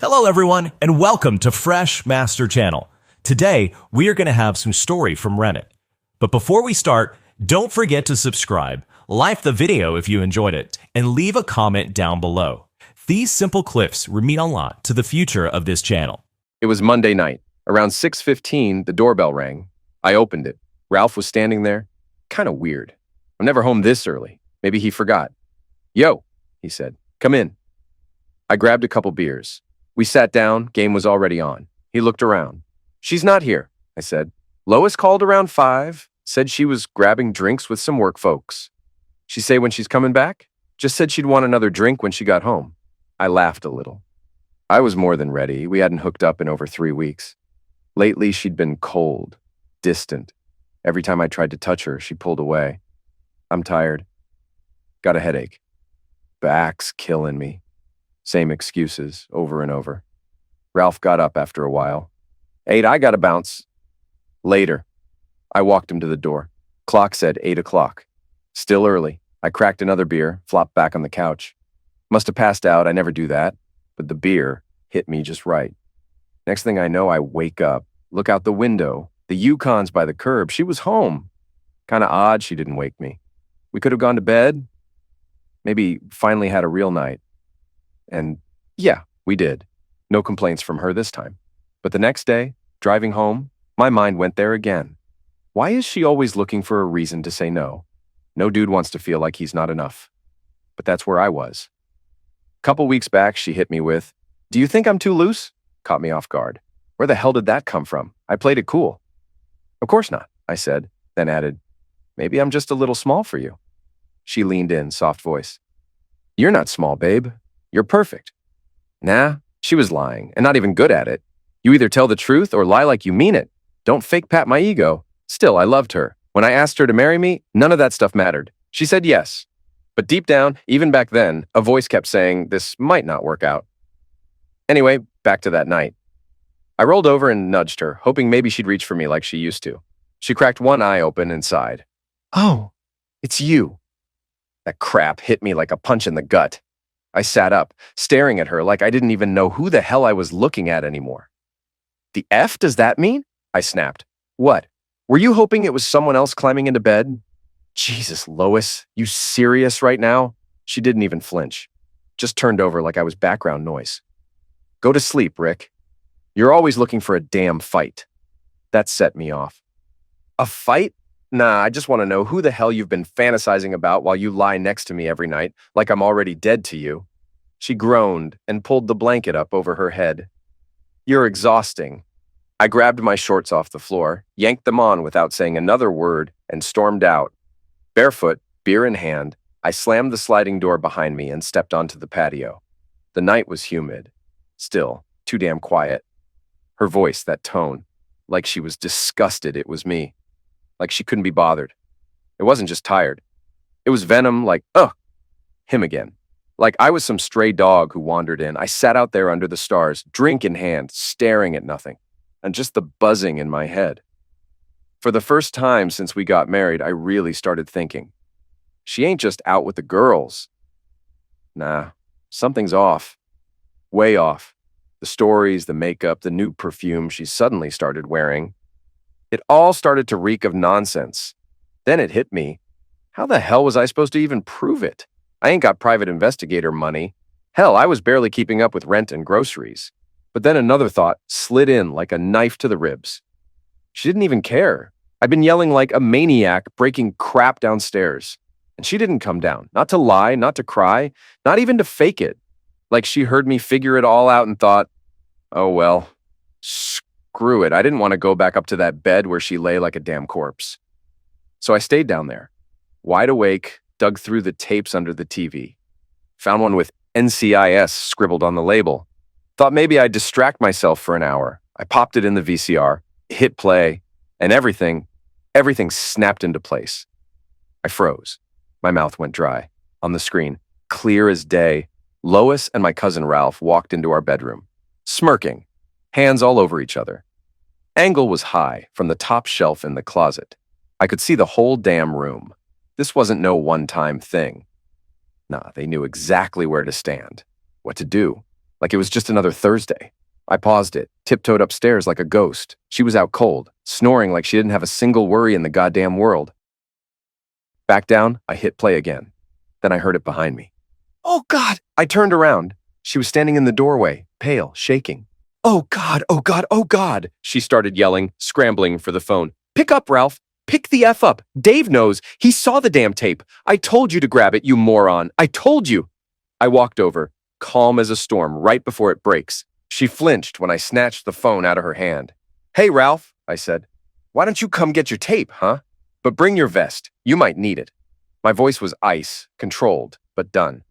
Hello everyone, and welcome to Fresh Master Channel. Today, we are going to have some story from Reddit. But before we start, don't forget to subscribe, like the video if you enjoyed it, and leave a comment down below. These simple clips mean a lot to the future of this channel. It was Monday night. Around 6:15, the doorbell rang. I opened it. Ralph was standing there. Kind of weird. I'm never home this early. Maybe he forgot. "Yo," he said. "Come in." I grabbed a couple beers. We sat down. Game was already on. He looked around. "She's not here," I said. "Lois called around 5. Said she was grabbing drinks with some work folks." "She say when she's coming back?" "Just said she'd want another drink when she got home." I laughed a little. I was more than ready. We hadn't hooked up in over 3 weeks. Lately, she'd been cold, distant. Every time I tried to touch her, she pulled away. "I'm tired. Got a headache. Back's killing me." Same excuses, over and over. Ralph got up after a while. "8, I gotta bounce." "Later." I walked him to the door. Clock said 8 o'clock. Still early. I cracked another beer, flopped back on the couch. Must have passed out, I never do that. But the beer hit me just right. Next thing I know, I wake up, look out the window. The Yukon's by the curb. She was home. Kinda odd she didn't wake me. We could have gone to bed. Maybe finally had a real night. And yeah, we did. No complaints from her this time. But the next day, driving home, my mind went there again. Why is she always looking for a reason to say no? No dude wants to feel like he's not enough. But that's where I was. Couple weeks back, she hit me with, "Do you think I'm too loose?" Caught me off guard. Where the hell did that come from? I played it cool. "Of course not," I said, then added, "Maybe I'm just a little small for you." She leaned in, soft voice. "You're not small, babe. You're perfect." Nah, she was lying, and not even good at it. You either tell the truth or lie like you mean it. Don't fake pat my ego. Still, I loved her. When I asked her to marry me, none of that stuff mattered. She said yes. But deep down, even back then, a voice kept saying this might not work out. Anyway, back to that night. I rolled over and nudged her, hoping maybe she'd reach for me like she used to. She cracked one eye open and sighed. "Oh, it's you." That crap hit me like a punch in the gut. I sat up, staring at her like I didn't even know who the hell I was looking at anymore. "The F does that mean?" I snapped. "What? Were you hoping it was someone else climbing into bed?" "Jesus, Lois, you serious right now?" She didn't even flinch. Just turned over like I was background noise. "Go to sleep, Rick. You're always looking for a damn fight." That set me off. "A fight? Nah, I just want to know who the hell you've been fantasizing about while you lie next to me every night like I'm already dead to you." She groaned and pulled the blanket up over her head. "You're exhausting." I grabbed my shorts off the floor, yanked them on without saying another word, and stormed out. Barefoot, beer in hand, I slammed the sliding door behind me and stepped onto the patio. The night was humid. Still, too damn quiet. Her voice, that tone, like she was disgusted it was me. Like she couldn't be bothered. It wasn't just tired. It was venom like, ugh, him again. Like I was some stray dog who wandered in. I sat out there under the stars, drink in hand, staring at nothing, and just the buzzing in my head. For the first time since we got married, I really started thinking. She ain't just out with the girls. Nah, something's off. Way off. The stories, the makeup, the new perfume she suddenly started wearing. It all started to reek of nonsense. Then it hit me. How the hell was I supposed to even prove it? I ain't got private investigator money. Hell, I was barely keeping up with rent and groceries. But then another thought slid in like a knife to the ribs. She didn't even care. I'd been yelling like a maniac, breaking crap downstairs. And she didn't come down. Not to lie, not to cry, not even to fake it. Like she heard me figure it all out and thought, oh well, screw it. I didn't want to go back up to that bed where she lay like a damn corpse. So I stayed down there, wide awake, dug through the tapes under the TV. Found one with NCIS scribbled on the label. Thought maybe I'd distract myself for an hour. I popped it in the VCR, hit play, and everything snapped into place. I froze. My mouth went dry. On the screen, clear as day, Lois and my cousin Ralph walked into our bedroom, smirking, hands all over each other. Angle was high from the top shelf in the closet. I could see the whole damn room. This wasn't no one-time thing. Nah, they knew exactly where to stand, what to do. like it was just another Thursday. I paused it, tiptoed upstairs like a ghost. She was out cold, snoring like she didn't have a single worry in the goddamn world. Back down, I hit play again. Then I heard it behind me. Oh God! I turned around. She was standing in the doorway, pale, shaking. Oh God, oh God, oh God! She started yelling, scrambling for the phone. Pick up, Ralph! Pick the F up! Dave knows! He saw the damn tape! I told you to grab it, you moron! I told you! I walked over, calm as a storm, right before it breaks. She flinched when I snatched the phone out of her hand. Hey, Ralph, I said. Why don't you come get your tape, huh? But bring your vest. You might need it. My voice was ice, controlled, but done.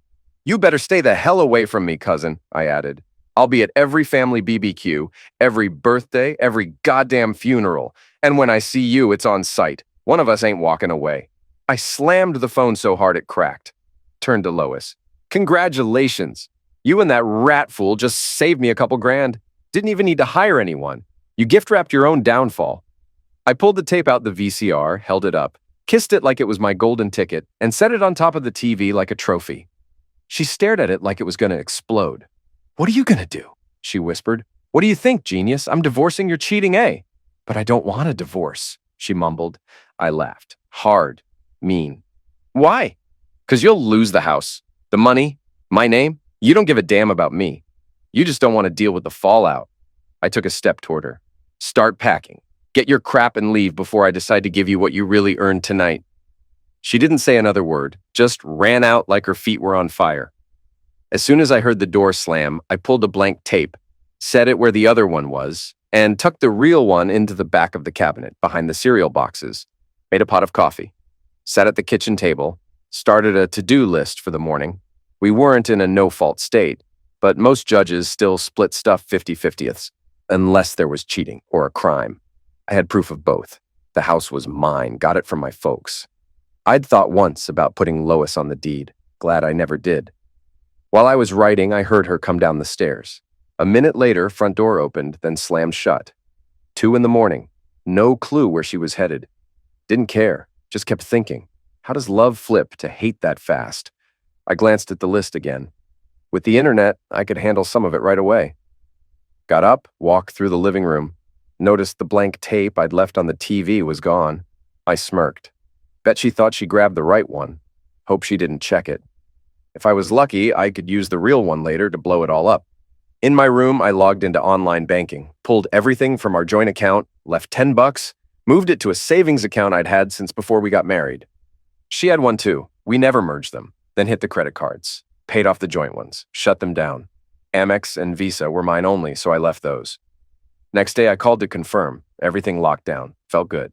You better stay the hell away from me, cousin, I added. I'll be at every family BBQ, every birthday, every goddamn funeral. And when I see you, it's on sight. One of us ain't walking away. I slammed the phone so hard it cracked. Turned to Lois. Congratulations. You and that rat fool just saved me a couple grand. Didn't even need to hire anyone. You gift-wrapped your own downfall. I pulled the tape out the VCR, held it up, kissed it like it was my golden ticket, and set it on top of the TV like a trophy. She stared at it like it was going to explode. What are you going to do? She whispered. What do you think, genius? I'm divorcing your cheating A. But I don't want a divorce, she mumbled. I laughed. Hard. Mean. Why? 'Cause you'll lose the house. The money. My name. You don't give a damn about me. You just don't want to deal with the fallout. I took a step toward her. Start packing. Get your crap and leave before I decide to give you what you really earned tonight. She didn't say another word, just ran out like her feet were on fire. As soon as I heard the door slam, I pulled a blank tape, set it where the other one was, and tucked the real one into the back of the cabinet behind the cereal boxes, made a pot of coffee, sat at the kitchen table, started a to-do list for the morning. We weren't in a no-fault state, but most judges still split stuff 50-50ths, unless there was cheating or a crime. I had proof of both. The house was mine, got it from my folks. I'd thought once about putting Lois on the deed. Glad I never did. While I was writing, I heard her come down the stairs. A minute later, front door opened, then slammed shut. 2 a.m. No clue where she was headed. Didn't care, just kept thinking. How does love flip to hate that fast? I glanced at the list again. With the internet, I could handle some of it right away. Got up, walked through the living room. Noticed the blank tape I'd left on the TV was gone. I smirked. Bet she thought she grabbed the right one. Hope she didn't check it. If I was lucky, I could use the real one later to blow it all up. In my room, I logged into online banking, pulled everything from our joint account, left $10, moved it to a savings account I'd had since before we got married. She had one too. We never merged them. Then hit the credit cards, paid off the joint ones, shut them down. Amex and Visa were mine only, so I left those. Next day, I called to confirm. Everything locked down. Felt good.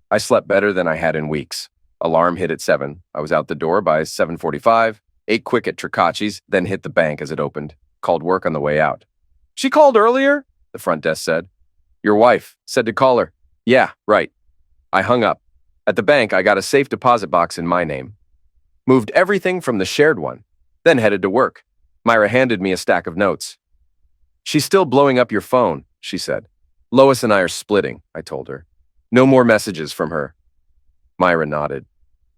I slept better than I had in weeks. Alarm hit at 7. I was out the door by 7:45, ate quick at Tricacci's, then hit the bank as it opened. Called work on the way out. She called earlier? The front desk said. Your wife said to call her. Yeah, right. I hung up. At the bank, I got a safe deposit box in my name. Moved everything from the shared one, then headed to work. Myra handed me a stack of notes. She's still blowing up your phone, she said. Lois and I are splitting, I told her. No more messages from her. Myra nodded.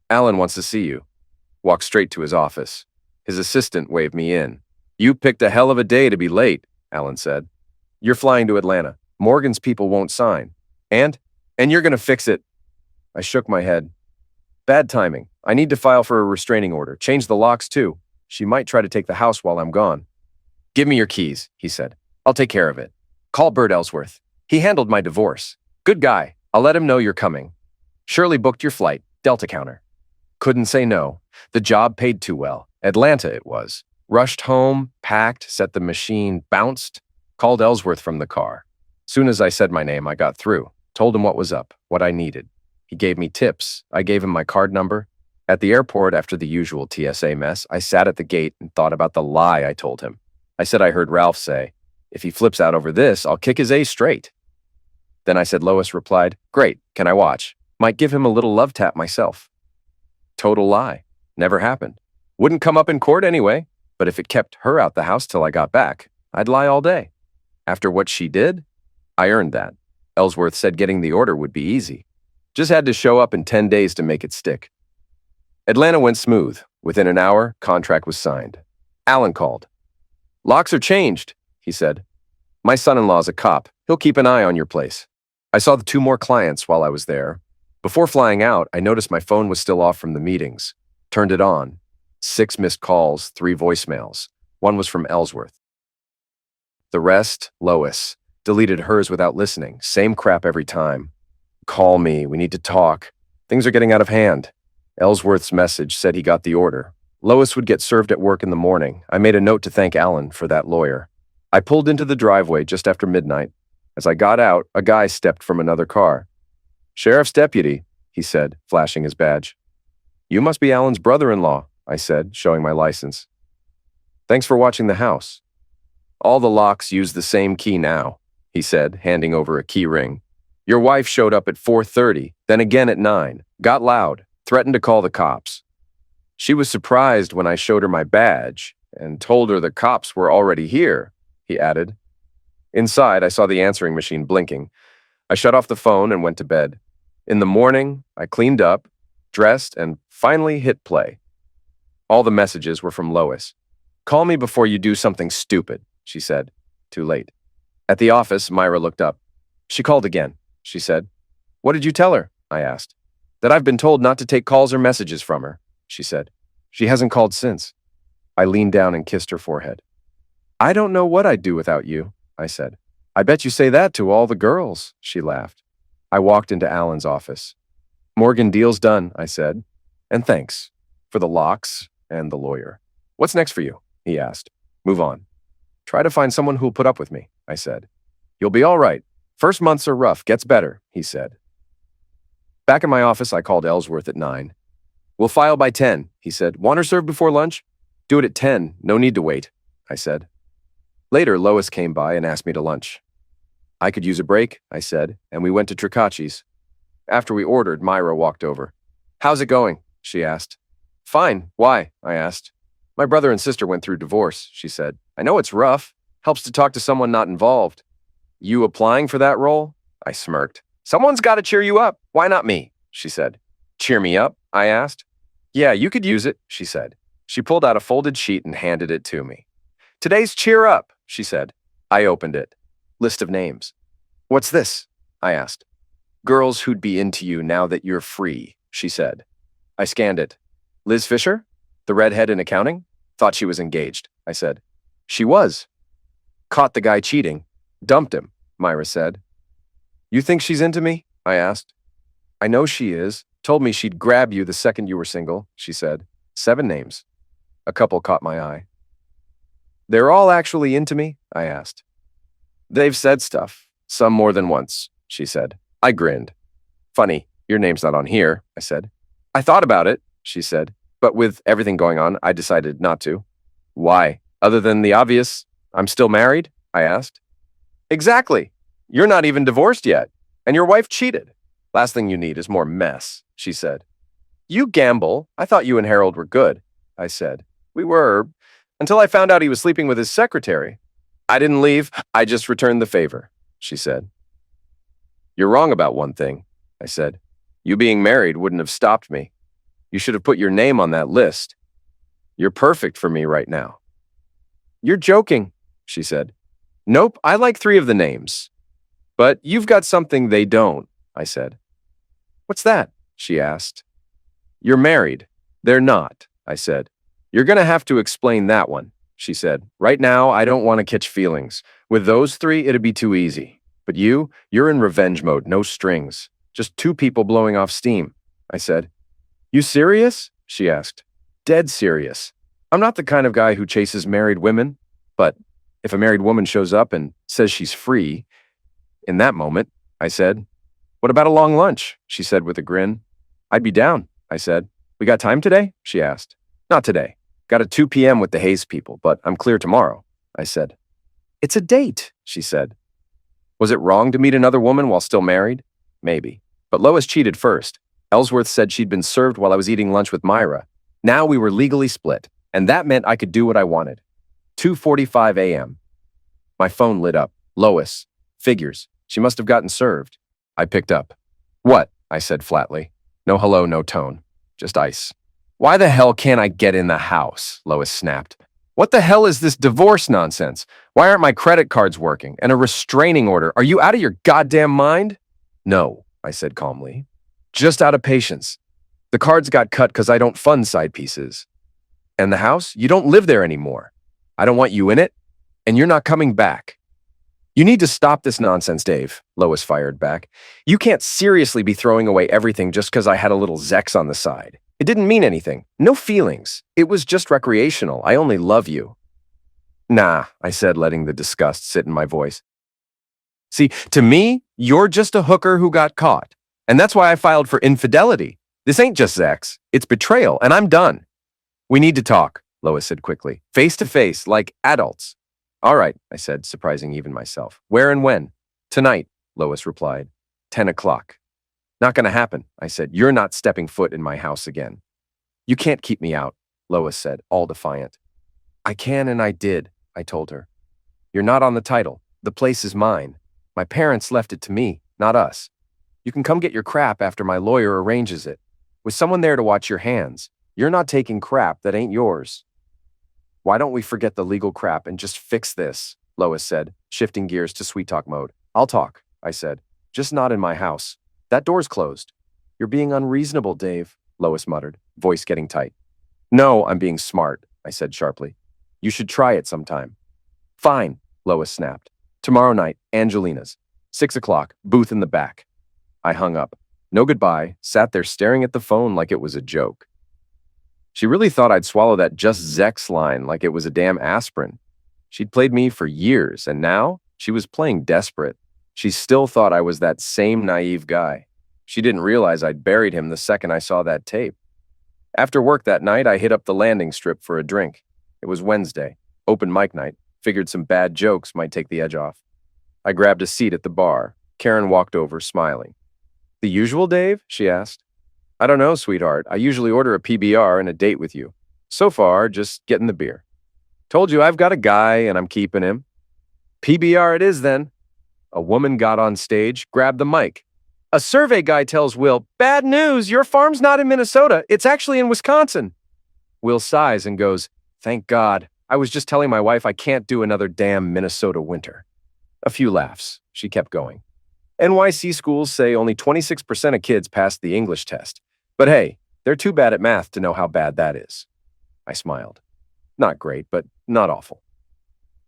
Alan wants to see you. Walked straight to his office. His assistant waved me in. You picked a hell of a day to be late, Alan said. You're flying to Atlanta. Morgan's people won't sign. And you're going to fix it. I shook my head. Bad timing. I need to file for a restraining order. Change the locks, too. She might try to take the house while I'm gone. Give me your keys, he said. I'll take care of it. Call Bert Ellsworth. He handled my divorce. Good guy. I'll let him know you're coming. Shirley booked your flight. Delta counter. Couldn't say no. The job paid too well. Atlanta it was. Rushed home, packed, set the machine, bounced. Called Ellsworth from the car. Soon as I said my name, I got through. Told him what was up, what I needed. He gave me tips. I gave him my card number. At the airport, after the usual TSA mess, I sat at the gate and thought about the lie I told him. I said I heard Ralph say, if he flips out over this, I'll kick his A straight. Then I said Lois replied, great, can I watch? Might give him a little love tap myself. Total lie. Never happened. Wouldn't come up in court anyway, but if it kept her out the house till I got back, I'd lie all day. After what she did, I earned that. Ellsworth said getting the order would be easy. Just had to show up in 10 days to make it stick. Atlanta went smooth. Within an hour, contract was signed. Alan called. Locks are changed, he said. My son-in-law's a cop. He'll keep an eye on your place. I saw the 2 more clients while I was there. Before flying out, I noticed my phone was still off from the meetings. Turned it on. 6 missed calls, 3 voicemails. 1 was from Ellsworth. The rest, Lois. Deleted hers without listening. Same crap every time. Call me, we need to talk. Things are getting out of hand. Ellsworth's message said he got the order. Lois would get served at work in the morning. I made a note to thank Alan for that lawyer. I pulled into the driveway just after midnight. As I got out, a guy stepped from another car. "Sheriff's deputy," he said, flashing his badge. "You must be Alan's brother-in-law," I said, showing my license. "Thanks for watching the house." "All the locks use the same key now," he said, handing over a key ring. "Your wife showed up at 4:30, then again at 9, got loud, threatened to call the cops. She was surprised when I showed her my badge and told her the cops were already here," he added. Inside, I saw the answering machine blinking. I shut off the phone and went to bed. In the morning, I cleaned up, dressed, and finally hit play. All the messages were from Lois. "Call me before you do something stupid," she said. Too late. At the office, Myra looked up. "She called again," she said. "What did you tell her?" I asked. "That I've been told not to take calls or messages from her," she said. "She hasn't called since." I leaned down and kissed her forehead. "I don't know what I'd do without you," I said. "I bet you say that to all the girls," she laughed. I walked into Alan's office. "Morgan, deal's done," I said. "And thanks for the locks and the lawyer. What's next for you?" he asked. "Move on. Try to find someone who'll put up with me," I said. "You'll be all right. First months are rough, gets better," he said. Back in my office, I called Ellsworth at 9. "We'll file by 10, he said. "Want her served before lunch?" "Do it at 10. No need to wait," I said. Later, Lois came by and asked me to lunch. "I could use a break," I said, and we went to Tricacci's. After we ordered, Myra walked over. "How's it going?" she asked. "Fine. Why?" I asked. "My brother and sister went through divorce," she said. "I know it's rough. Helps to talk to someone not involved." "You applying for that role?" I smirked. "Someone's got to cheer you up. Why not me?" she said. "Cheer me up?" I asked. "Yeah, you could use it," she said. She pulled out a folded sheet and handed it to me. "Today's cheer up," she said. I opened it. List of names. "What's this?" I asked. "Girls who'd be into you now that you're free," she said. I scanned it. "Liz Fisher? The redhead in accounting? Thought she was engaged," I said. "She was." "Caught the guy cheating. Dumped him," Myra said. "You think she's into me?" I asked. "I know she is. Told me she'd grab you the second you were single," she said. 7 names. A couple caught my eye. "They're all actually into me?" I asked. "They've said stuff. Some more than once," she said. I grinned. "Funny, your name's not on here," I said. "I thought about it," she said. "But with everything going on, I decided not to." "Why? Other than the obvious, I'm still married?" I asked. "Exactly. You're not even divorced yet. And your wife cheated. Last thing you need is more mess," she said. "You gamble. I thought you and Harold were good," I said. "We were, until I found out he was sleeping with his secretary. I didn't leave. I just returned the favor," she said. "You're wrong about one thing," I said. "You being married wouldn't have stopped me. You should have put your name on that list. You're perfect for me right now." "You're joking," she said. "Nope, I like 3 of the names. But you've got something they don't," I said. "What's that?" she asked. "You're married. They're not," I said. "You're gonna have to explain that one," she said. "Right now, I don't want to catch feelings. With those 3, it'd be too easy. But you're in revenge mode, no strings. Just 2 people blowing off steam," I said. "You serious?" she asked. "Dead serious. I'm not the kind of guy who chases married women, but if a married woman shows up and says she's free, in that moment," I said. "What about a long lunch?" she said with a grin. "I'd be down," I said. "We got time today?" she asked. "Not today. Got a 2 p.m. with the Hayes people, but I'm clear tomorrow," I said. "It's a date," she said. Was it wrong to meet another woman while still married? Maybe. But Lois cheated first. Ellsworth said she'd been served while I was eating lunch with Myra. Now we were legally split, and that meant I could do what I wanted. 2:45 a.m. My phone lit up. Lois. Figures. She must have gotten served. I picked up. "What?" I said flatly. No hello, no tone. Just ice. "Why the hell can't I get in the house?" Lois snapped. What the hell is this divorce nonsense? Why aren't my credit cards working? And a restraining order? Are you out of your goddamn mind? No, I said calmly. Just out of patience. The cards got cut because I don't fund side pieces. And the house? You don't live there anymore. I don't want you in it, and you're not coming back. You need to stop this nonsense, Dave, Lois fired back. You can't seriously be throwing away everything just because I had a little Zex on the side. It didn't mean anything. No feelings. It was just recreational. I only love you. Nah, I said, letting the disgust sit in my voice. See, to me, you're just a hooker who got caught. And that's why I filed for infidelity. This ain't just Zex. It's betrayal, and I'm done. We need to talk, Lois said quickly. Face to face, like adults. All right, I said, surprising even myself. Where and when? Tonight, Lois replied. 10 o'clock. Not gonna happen, I said. You're not stepping foot in my house again. You can't keep me out, Lois said, all defiant. I can and I did, I told her. You're not on the title. The place is mine. My parents left it to me, not us. You can come get your crap after my lawyer arranges it. With someone there to watch your hands. You're not taking crap that ain't yours. Why don't we forget the legal crap and just fix this? Lois said, shifting gears to sweet talk mode. I'll talk, I said. Just not in my house. That door's closed. You're being unreasonable, Dave, Lois muttered, voice getting tight. No, I'm being smart, I said sharply. You should try it sometime. Fine, Lois snapped. Tomorrow night, Angelina's. 6 o'clock, booth in the back. I hung up. No goodbye, sat there staring at the phone like it was a joke. She really thought I'd swallow that just Zex line like it was a damn aspirin. She'd played me for years, and now she was playing desperate. She still thought I was that same naive guy. She didn't realize I'd buried him the second I saw that tape. After work that night, I hit up the landing strip for a drink. It was Wednesday, open mic night. Figured some bad jokes might take the edge off. I grabbed a seat at the bar. Karen walked over, smiling. The usual, Dave? She asked. I don't know, sweetheart. I usually order a PBR and a date with you. So far, just getting the beer. Told you I've got a guy and I'm keeping him. PBR it is then. A woman got on stage, grabbed the mic. A survey guy tells Will, bad news, your farm's not in Minnesota. It's actually in Wisconsin. Will sighs and goes, thank God. I was just telling my wife I can't do another damn Minnesota winter. A few laughs. She kept going. NYC schools say only 26% of kids passed the English test. But hey, they're too bad at math to know how bad that is. I smiled. Not great, but not awful.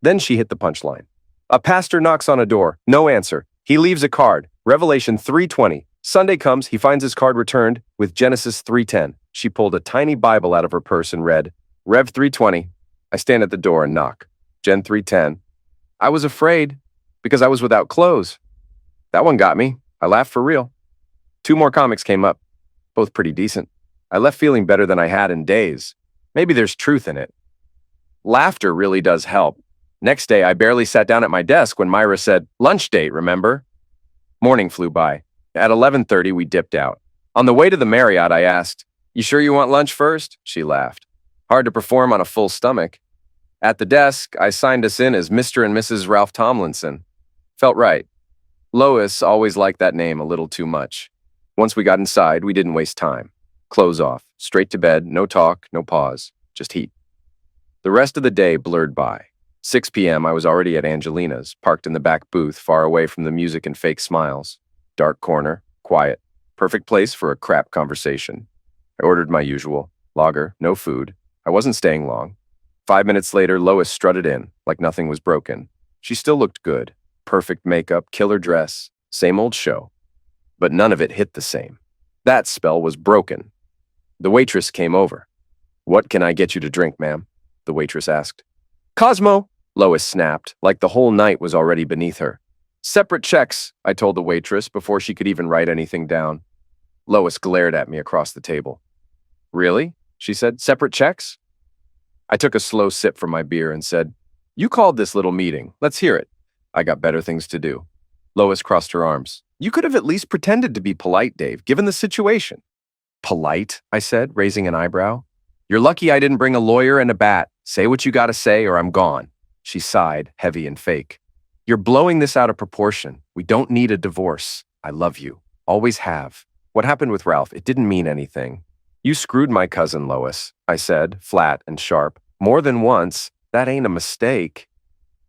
Then she hit the punchline. A pastor knocks on a door. No answer. He leaves a card. Revelation 3:20. Sunday comes, he finds his card returned with Genesis 3:10. She pulled a tiny Bible out of her purse and read, Rev 3:20. I stand at the door and knock. Gen 3:10. I was afraid because I was without clothes. That one got me. I laughed for real. 2 more comics came up. Both pretty decent. I left feeling better than I had in days. Maybe there's truth in it. Laughter really does help. Next day, I barely sat down at my desk when Myra said, lunch date, remember? Morning flew by. At 11:30, we dipped out. On the way to the Marriott, I asked, you sure you want lunch first? She laughed. Hard to perform on a full stomach. At the desk, I signed us in as Mr. and Mrs. Ralph Tomlinson. Felt right. Lois always liked that name a little too much. Once we got inside, we didn't waste time. Clothes off, straight to bed, no talk, no pause, just heat. The rest of the day blurred by. 6 p.m., I was already at Angelina's, parked in the back booth, far away from the music and fake smiles. Dark corner, quiet, perfect place for a crap conversation. I ordered my usual, lager, no food. I wasn't staying long. 5 minutes later, Lois strutted in, like nothing was broken. She still looked good. Perfect makeup, killer dress, same old show. But none of it hit the same. That spell was broken. The waitress came over. What can I get you to drink, ma'am? The waitress asked. Cosmo, Lois snapped, like the whole night was already beneath her. Separate checks, I told the waitress before she could even write anything down. Lois glared at me across the table. Really? She said. Separate checks? I took a slow sip from my beer and said, you called this little meeting. Let's hear it. I got better things to do. Lois crossed her arms. You could have at least pretended to be polite, Dave, given the situation. Polite? I said, raising an eyebrow. You're lucky I didn't bring a lawyer and a bat. Say what you gotta say or I'm gone. She sighed, heavy and fake. You're blowing this out of proportion. We don't need a divorce. I love you. Always have. What happened with Ralph? It didn't mean anything. You screwed my cousin, Lois, I said, flat and sharp. More than once. That ain't a mistake.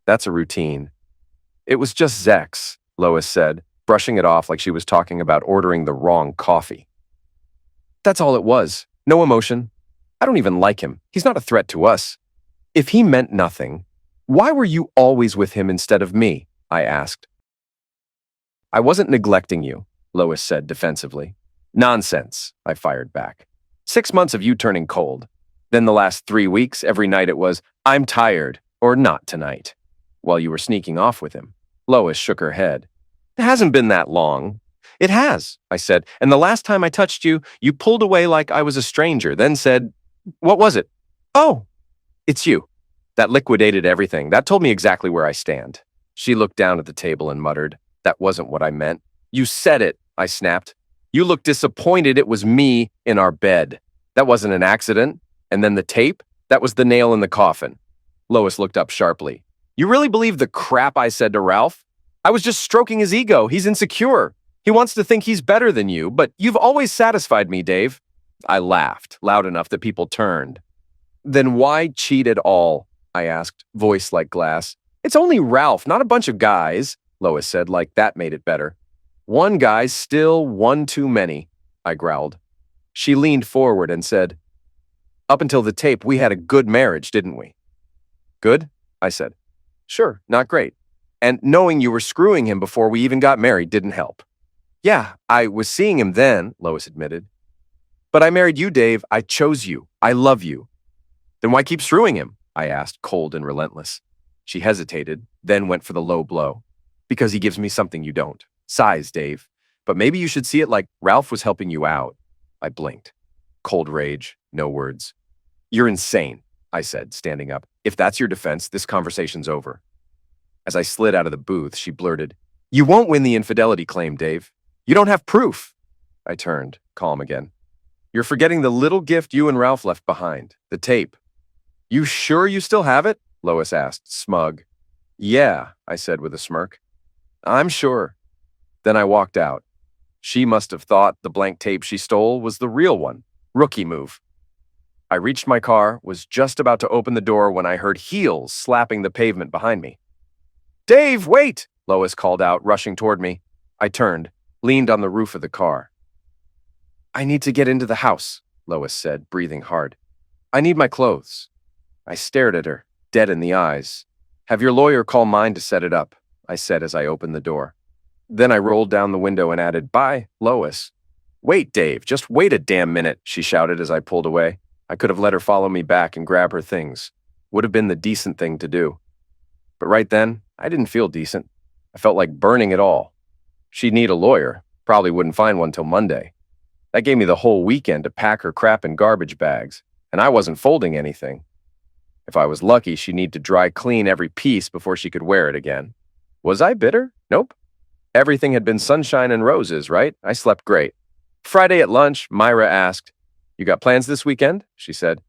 That's a routine. It was just Zex, Lois said, brushing it off like she was talking about ordering the wrong coffee. That's all it was. No emotion. I don't even like him. He's not a threat to us. If he meant nothing, why were you always with him instead of me? I asked. I wasn't neglecting you, Lois said defensively. Nonsense, I fired back. 6 months of you turning cold. Then the last 3 weeks, every night it was, I'm tired, or not tonight, while you were sneaking off with him. Lois shook her head. It hasn't been that long. It has, I said, and the last time I touched you, you pulled away like I was a stranger, then said, what was it? Oh, it's you. That liquidated everything. That told me exactly where I stand. She looked down at the table and muttered, that wasn't what I meant. You said it, I snapped. You looked disappointed it was me in our bed. That wasn't an accident. And then the tape? That was the nail in the coffin. Lois looked up sharply. You really believe the crap I said to Ralph? I was just stroking his ego. He's insecure. He wants to think he's better than you, but you've always satisfied me, Dave. I laughed, loud enough that people turned. Then why cheat at all? I asked, voice like glass. It's only Ralph, not a bunch of guys, Lois said, like that made it better. One guy's still one too many, I growled. She leaned forward and said, up until the tape, we had a good marriage, didn't we? Good? I said. Sure, not great. And knowing you were screwing him before we even got married didn't help. Yeah, I was seeing him then, Lois admitted. But I married you, Dave. I chose you. I love you. Then why keep screwing him? I asked, cold and relentless. She hesitated, then went for the low blow. Because he gives me something you don't. Size, Dave. But maybe you should see it like Ralph was helping you out. I blinked. Cold rage, no words. You're insane, I said, standing up. If that's your defense, this conversation's over. As I slid out of the booth, she blurted, You won't win the infidelity claim, Dave. You don't have proof. I turned, calm again. You're forgetting the little gift you and Ralph left behind, the tape. You sure you still have it? Lois asked, smug. Yeah, I said with a smirk. I'm sure. Then I walked out. She must have thought the blank tape she stole was the real one. Rookie move. I reached my car, was just about to open the door when I heard heels slapping the pavement behind me. Dave, wait! Lois called out, rushing toward me. I turned, leaned on the roof of the car. I need to get into the house, Lois said, breathing hard. I need my clothes. I stared at her, dead in the eyes. Have your lawyer call mine to set it up, I said as I opened the door. Then I rolled down the window and added, Bye, Lois. Wait, Dave, just wait a damn minute, she shouted as I pulled away. I could have let her follow me back and grab her things. Would have been the decent thing to do. But right then, I didn't feel decent. I felt like burning it all. She'd need a lawyer. Probably wouldn't find one till Monday. That gave me the whole weekend to pack her crap in garbage bags, and I wasn't folding anything. If I was lucky, she'd need to dry clean every piece before she could wear it again. Was I bitter? Nope. Everything had been sunshine and roses, right? I slept great. Friday at lunch, Myra asked, You got plans this weekend? She said.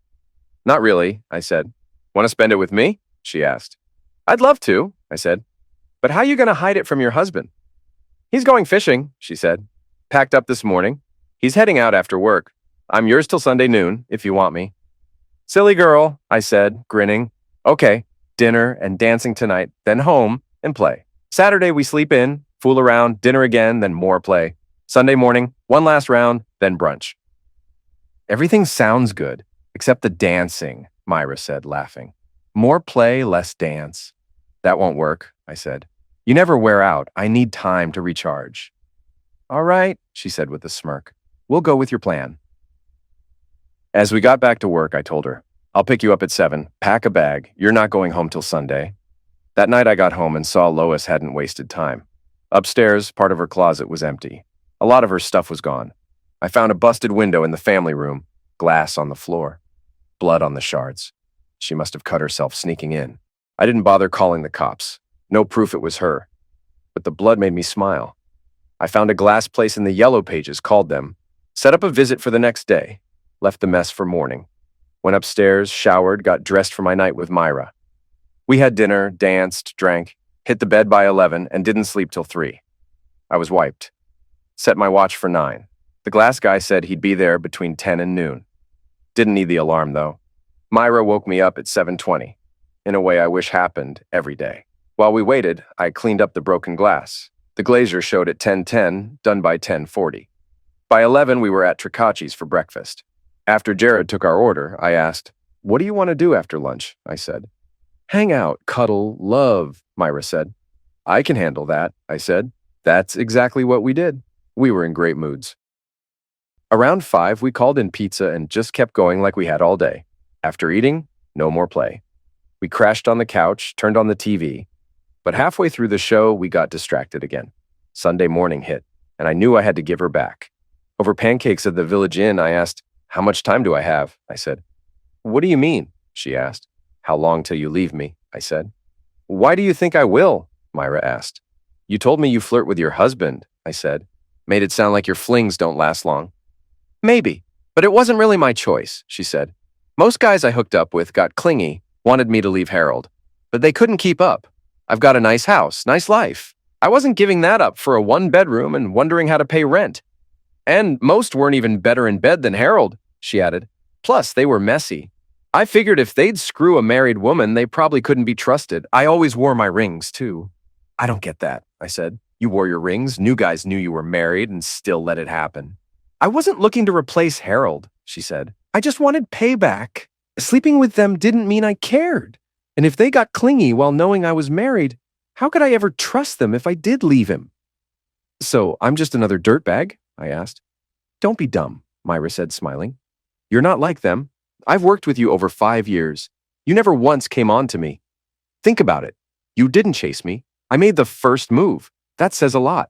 Not really, I said. Want to spend it with me? She asked. I'd love to, I said. But how are you going to hide it from your husband? He's going fishing, she said. Packed up this morning. He's heading out after work. I'm yours till Sunday noon, if you want me. Silly girl, I said, grinning. Okay, dinner and dancing tonight, then home and play. Saturday we sleep in, fool around, dinner again, then more play. Sunday morning, one last round, then brunch. Everything sounds good, except the dancing, Myra said, laughing. More play, less dance. That won't work, I said. You never wear out. I need time to recharge. All right, she said with a smirk. We'll go with your plan. As we got back to work, I told her, I'll pick you up at 7, pack a bag. You're not going home till Sunday. That night I got home and saw Lois hadn't wasted time. Upstairs, part of her closet was empty. A lot of her stuff was gone. I found a busted window in the family room, glass on the floor, blood on the shards. She must have cut herself sneaking in. I didn't bother calling the cops. No proof it was her. But the blood made me smile. I found a glass place in the yellow pages, called them, set up a visit for the next day, left the mess for morning. Went upstairs, showered, got dressed for my night with Myra. We had dinner, danced, drank, hit the bed by 11, and didn't sleep till 3. I was wiped. Set my watch for 9. The glass guy said he'd be there between 10 and noon. Didn't need the alarm, though. Myra woke me up at 7:20. in a way I wish happened every day. While we waited, I cleaned up the broken glass. The glazier showed at 10:10, done by 10:40. By 11, we were at Tricacci's for breakfast. After Jared took our order, I asked, "What do you want to do after lunch?" I said. "Hang out, cuddle, love," Myra said. "I can handle that," I said. That's exactly what we did. We were in great moods. Around 5, we called in pizza and just kept going like we had all day. After eating, no more play. We crashed on the couch, turned on the TV. But halfway through the show, we got distracted again. Sunday morning hit, and I knew I had to give her back. Over pancakes at the Village Inn, I asked, "How much time do I have?" I said. "What do you mean?" she asked. "How long till you leave me?" I said. "Why do you think I will?" Myra asked. "You told me you flirt with your husband," I said. "Made it sound like your flings don't last long." "Maybe, but it wasn't really my choice," she said. "Most guys I hooked up with got clingy, wanted me to leave Harold, but they couldn't keep up. I've got a nice house, nice life. I wasn't giving that up for a one-bedroom and wondering how to pay rent. And most weren't even better in bed than Harold," she added. "Plus, they were messy. I figured if they'd screw a married woman, they probably couldn't be trusted. I always wore my rings, too." "I don't get that," I said. "You wore your rings, new guys knew you were married, and still let it happen." "I wasn't looking to replace Harold," she said. "I just wanted payback. Sleeping with them didn't mean I cared. And if they got clingy while knowing I was married, how could I ever trust them if I did leave him?" "So I'm just another dirtbag?" I asked. "Don't be dumb," Myra said, smiling. "You're not like them. I've worked with you over 5 years. You never once came on to me. Think about it. You didn't chase me. I made the first move. That says a lot."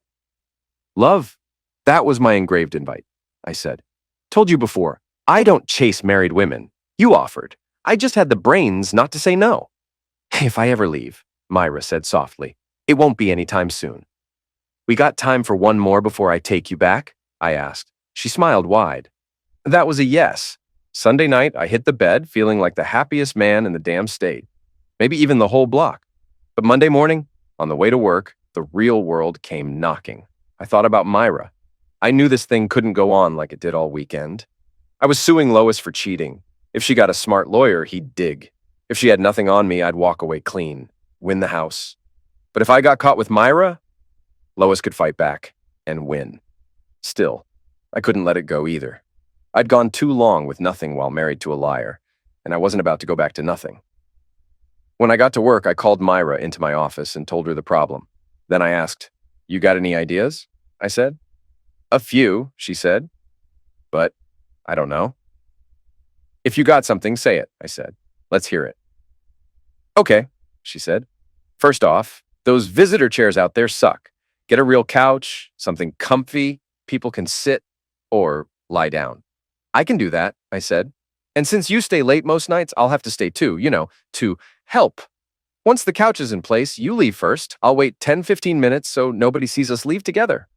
"Love, that was my engraved invite," I said. "Told you before, I don't chase married women. You offered. I just had the brains not to say no." "If I ever leave," Myra said softly, "it won't be anytime soon." "We got time for one more before I take you back?" I asked. She smiled wide. That was a yes. Sunday night, I hit the bed feeling like the happiest man in the damn state. Maybe even the whole block. But Monday morning, on the way to work, the real world came knocking. I thought about Myra. I knew this thing couldn't go on like it did all weekend. I was suing Lois for cheating. If she got a smart lawyer, he'd dig. If she had nothing on me, I'd walk away clean, win the house. But if I got caught with Myra, Lois could fight back and win. Still, I couldn't let it go either. I'd gone too long with nothing while married to a liar, and I wasn't about to go back to nothing. When I got to work, I called Myra into my office and told her the problem. Then I asked, "You got any ideas?" I said. "A few," she said. "But I don't know." "If you got something, say it," I said. "Let's hear it." "Okay," she said. "First off, those visitor chairs out there suck. Get a real couch, something comfy, people can sit or lie down." "I can do that," I said. "And since you stay late most nights, I'll have to stay too, to help. Once the couch is in place, you leave first. I'll wait 10-15 minutes so nobody sees us leave together."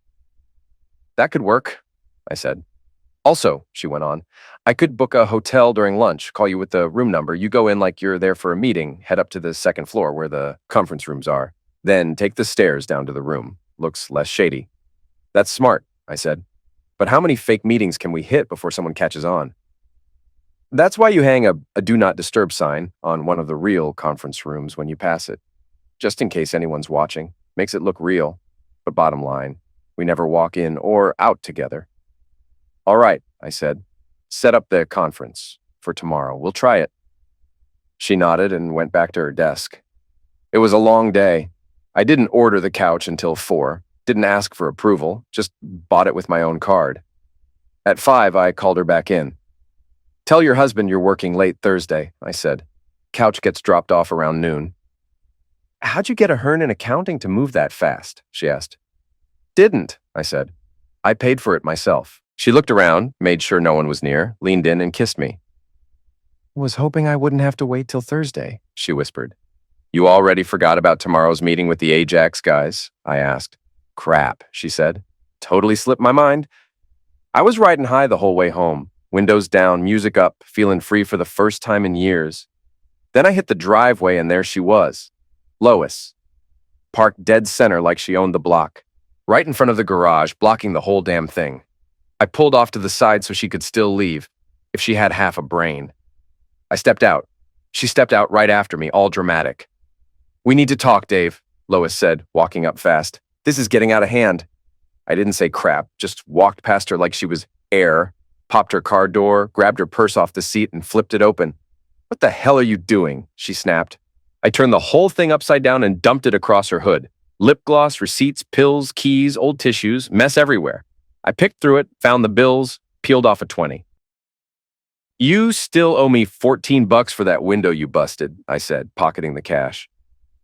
"That could work," I said. "Also," she went on, "I could book a hotel during lunch, call you with the room number. You go in like you're there for a meeting, head up to the second floor where the conference rooms are. Then take the stairs down to the room. Looks less shady." "That's smart," I said. "But how many fake meetings can we hit before someone catches on?" "That's why you hang a do not disturb sign on one of the real conference rooms when you pass it. Just in case anyone's watching. Makes it look real. But bottom line, we never walk in or out together." "All right," I said. "Set up the conference for tomorrow. We'll try it." She nodded and went back to her desk. It was a long day. I didn't order the couch until 4, didn't ask for approval, just bought it with my own card. At 5, I called her back in. "Tell your husband you're working late Thursday," I said. "Couch gets dropped off around noon." "How'd you get a Hearn in accounting to move that fast?" she asked. "Didn't," I said. "I paid for it myself." She looked around, made sure no one was near, leaned in and kissed me. "Was hoping I wouldn't have to wait till Thursday," she whispered. "You already forgot about tomorrow's meeting with the Ajax guys?" I asked. "Crap," she said. "Totally slipped my mind." I was riding high the whole way home, windows down, music up, feeling free for the first time in years. Then I hit the driveway and there she was, Lois, parked dead center like she owned the block, right in front of the garage, blocking the whole damn thing. I pulled off to the side so she could still leave, if she had half a brain. I stepped out, She stepped out right after me, all dramatic. "We need to talk, Dave," Lois said, walking up fast. "This is getting out of hand." I didn't say crap, just walked past her like she was air, popped her car door, grabbed her purse off the seat, and flipped it open. "What the hell are you doing?" she snapped. I turned the whole thing upside down and dumped it across her hood. Lip gloss, receipts, pills, keys, old tissues, mess everywhere. I picked through it, found the bills, peeled off a 20. "You still owe me $14 for that window you busted," I said, pocketing the cash.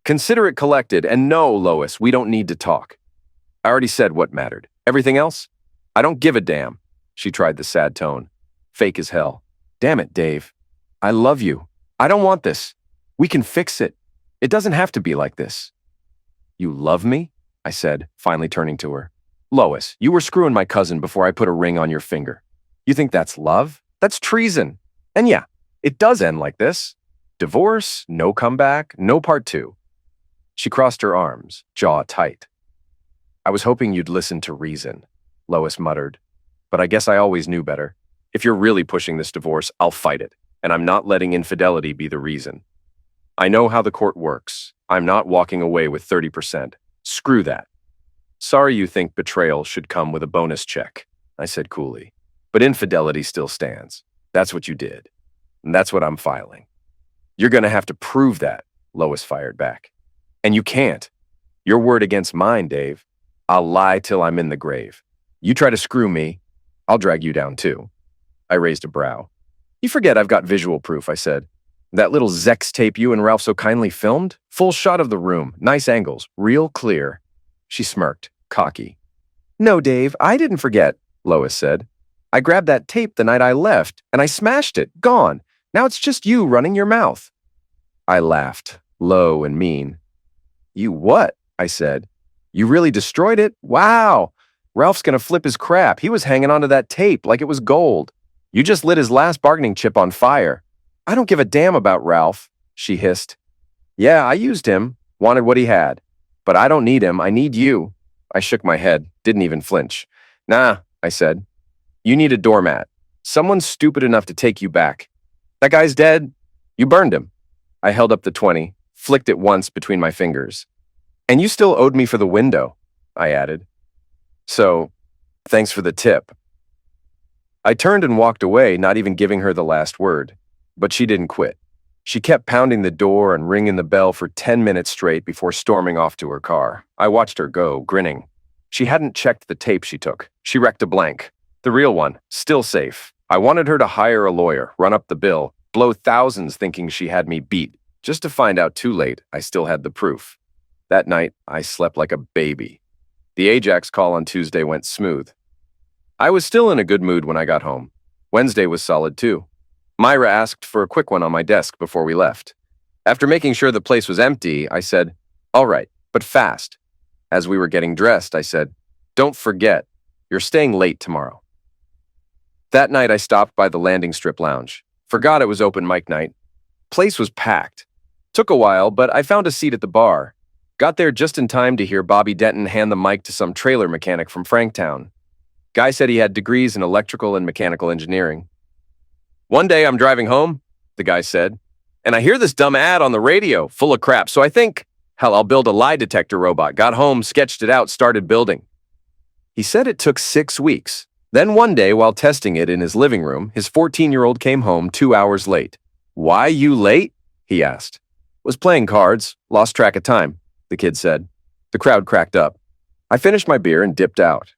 "Consider it collected, and no, Lois, we don't need to talk. I already said what mattered. Everything else? I don't give a damn." She tried the sad tone. Fake as hell. "Damn it, Dave. I love you. I don't want this. We can fix it. It doesn't have to be like this." "You love me?" I said, finally turning to her. "Lois, you were screwing my cousin before I put a ring on your finger. You think that's love? That's treason. And yeah, it does end like this. Divorce, no comeback, no part two." She crossed her arms, jaw tight. "I was hoping you'd listen to reason," Lois muttered. "But I guess I always knew better. If you're really pushing this divorce, I'll fight it, and I'm not letting infidelity be the reason. I know how the court works. I'm not walking away with 30%. Screw that." "Sorry you think betrayal should come with a bonus check," I said coolly. "But infidelity still stands. That's what you did. And that's what I'm filing." "You're going to have to prove that," Lois fired back. "And you can't. Your word against mine, Dave. I'll lie till I'm in the grave. You try to screw me, I'll drag you down too." I raised a brow. "You forget I've got visual proof," I said. "That little Zex tape you and Ralph so kindly filmed? Full shot of the room, nice angles, real clear." She smirked, cocky. "No, Dave, I didn't forget," Lois said. "I grabbed that tape the night I left, and I smashed it. Gone. Now it's just you running your mouth." I laughed, low and mean. "You what?" I said. "You really destroyed it? Wow! Ralph's gonna flip his crap. He was hanging onto that tape like it was gold. You just lit his last bargaining chip on fire." "I don't give a damn about Ralph," she hissed. "Yeah, I used him, wanted what he had. But I don't need him, I need you." I shook my head, didn't even flinch. "Nah," I said. "You need a doormat. Someone stupid enough to take you back. That guy's dead. You burned him." I held up the 20, flicked it once between my fingers. "And you still owed me for the window," I added. "So, thanks for the tip." I turned and walked away, not even giving her the last word. But she didn't quit. She kept pounding the door and ringing the bell for 10 minutes straight before storming off to her car. I watched her go, grinning. She hadn't checked the tape she took. She wrecked a blank. The real one, still safe. I wanted her to hire a lawyer, run up the bill, blow thousands thinking she had me beat, just to find out too late I still had the proof. That night, I slept like a baby. The Ajax call on Tuesday went smooth. I was still in a good mood when I got home. Wednesday was solid too. Myra asked for a quick one on my desk before we left. After making sure the place was empty, I said, "All right, but fast." As we were getting dressed, I said, "Don't forget, you're staying late tomorrow." That night, I stopped by the Landing Strip Lounge. Forgot it was open mic night. Place was packed. Took a while, but I found a seat at the bar. Got there just in time to hear Bobby Denton hand the mic to some trailer mechanic from Franktown. Guy said he had degrees in electrical and mechanical engineering. "One day I'm driving home," the guy said, "and I hear this dumb ad on the radio, full of crap, so I think, hell, I'll build a lie detector robot." Got home, sketched it out, started building. He said it took 6 weeks. Then one day, while testing it in his living room, his 14-year-old came home 2 hours late. "Why you late?" he asked. "Was playing cards, lost track of time," the kid said. The crowd cracked up. I finished my beer and dipped out.